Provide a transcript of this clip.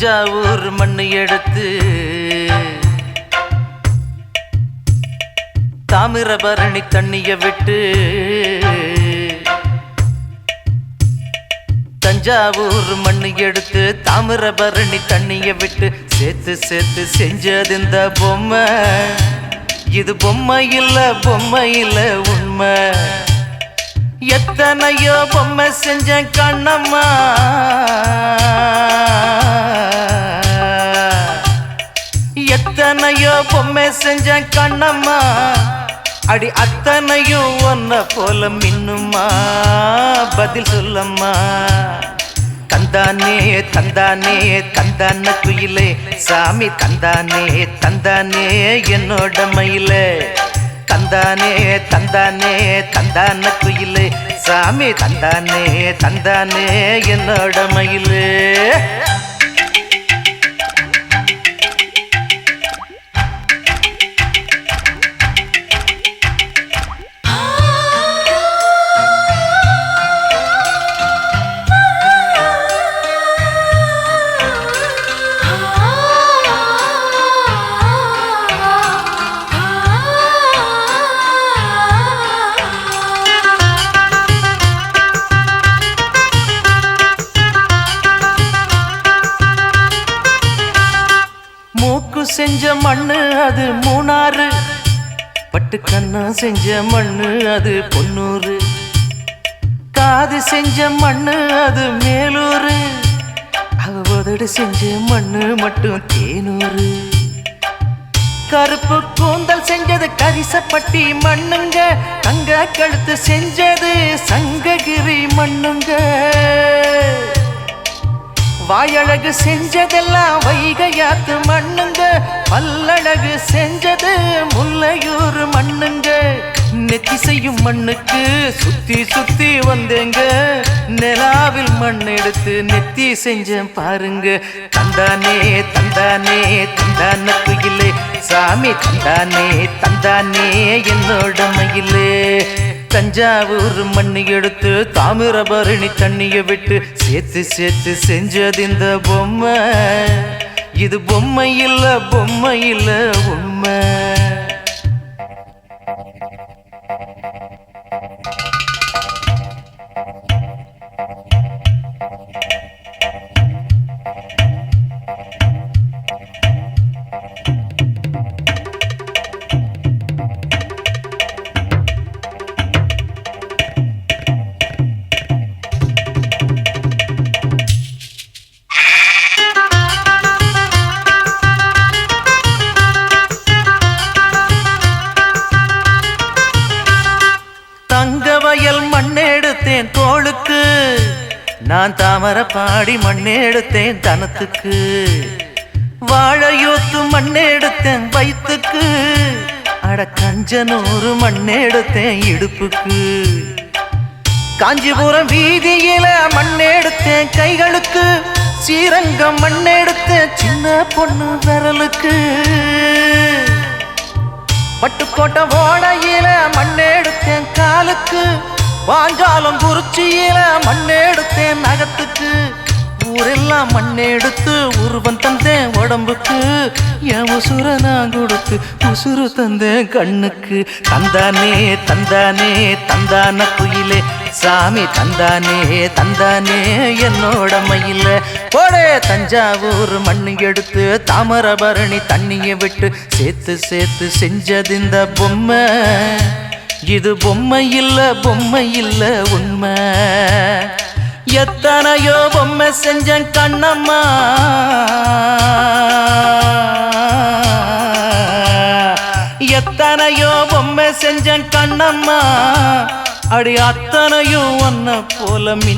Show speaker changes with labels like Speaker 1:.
Speaker 1: தஞ்சாவூர் மண்ணு எடுத்து தாமிரபரணி தண்ணிய விட்டு தஞ்சாவூர் மண்ணு எடுத்து தாமிரபரணி தண்ணிய விட்டு சேர்த்து சேர்த்து செஞ்சது இந்த பொம்மை. இது பொம்மை இல்ல உண்மை. எத்தனையோ பொம்மை செஞ்ச கண்ணம்மா, எத்தனையோ பொம்மை செஞ்ச கண்ணம்மா, அடி அத்தனையும் ஒன்ன போல மின்னுமா, பதில் சொல்லம்மா. தந்தானே தந்தானே தந்தான குயிலே சாமி, தந்தானே தந்தானே என்னோட மயிலே. தந்தானே தந்தானே தந்தான குயிலே சாமி, தந்தானே தந்தானே என்னோட மயிலே. செஞ்ச மண்ணு அது மூணாறு, பட்டு கண்ணா செஞ்ச மண்ணு அது பொன்னூறு, காது செஞ்ச மண்ணு அது மேலூரு, அவதடு செஞ்ச மண்ணு மட்டும் தேனூரு. கருப்பு கூந்தல் செஞ்சது கரிசப்பட்டி மண்ணுங்க, தங்க கழுத்து செஞ்சது சங்ககிரி மண்ணுங்க, வாயழகு செஞ்சதெல்லாம் வைகையாத்து மண்ணுங்க, பல்லழகு செஞ்சது முல்லையூர் மண்ணுங்க. நெத்தி செய்யும் மண்ணுக்கு சுத்தி சுத்தி வந்தேங்க, நிலாவில் மண் எடுத்து நெத்தி செஞ்சேன் பாருங்க. தந்தானே தந்தானே தந்தான குயிலே சாமி, தந்தானே தந்தானே என்னோட மயிலே. தஞ்சாவூர் மண்ணு எடுத்து தாமிரபரணி தண்ணிய விட்டு சேர்த்து சேர்த்து செஞ்சது இந்த பொம்மை. இது பொம்மை இல்ல உண்மை. தங்கவயல் மண்ணெடுத்தேன் தோளுக்கு, நான் தாமர பாடி மண்ணெடுத்தேன் தனத்துக்கு, வாழையூத்து மண்ணெடுத்தேன் வயிற்றுக்கு, அட கஞ்சனூறு மண்ணெடுத்தேன் இடுப்புக்கு, காஞ்சிபுரம் வீதியில மண்ணெடுத்தேன் கைகளுக்கு, ஸ்ரீரங்கம் மண்ணெடுத்தேன் சின்ன பொண்ணு விரலுக்கு, பட்டுக்கோட்டை ஓடையில மண்ணெடுத்தேன் காலுக்கு, வாஞ்சாலம் குறிச்சியில மண்ணெடுத்தேன் நகத்துக்கு, ஊரெல்லாம் மண்ணெடுத்து உருவம் தந்தேன் உடம்புக்கு, என் உசுர நான் கொடுத்து உசுறு தந்தேன் கண்ணுக்கு. தந்தானே தந்தானே தந்தான குயிலே சாமி, தந்தானே தந்தானே என்னோட மயில. போடே தஞ்சாவூர் மண்ணு எடுத்து தாமிரபரணி தண்ணிய விட்டு சேர்த்து சேர்த்து செஞ்சது இந்த பொம்மை. இது பொம்மை இல்ல உண்மை. எத்தனையோ பொம்மை செஞ்ச கண்ணம்மா, எத்தனையோ பொம்மை செஞ்ச கண்ணம்மா, அடி அத்தனையும் ஒன்ன போல மின்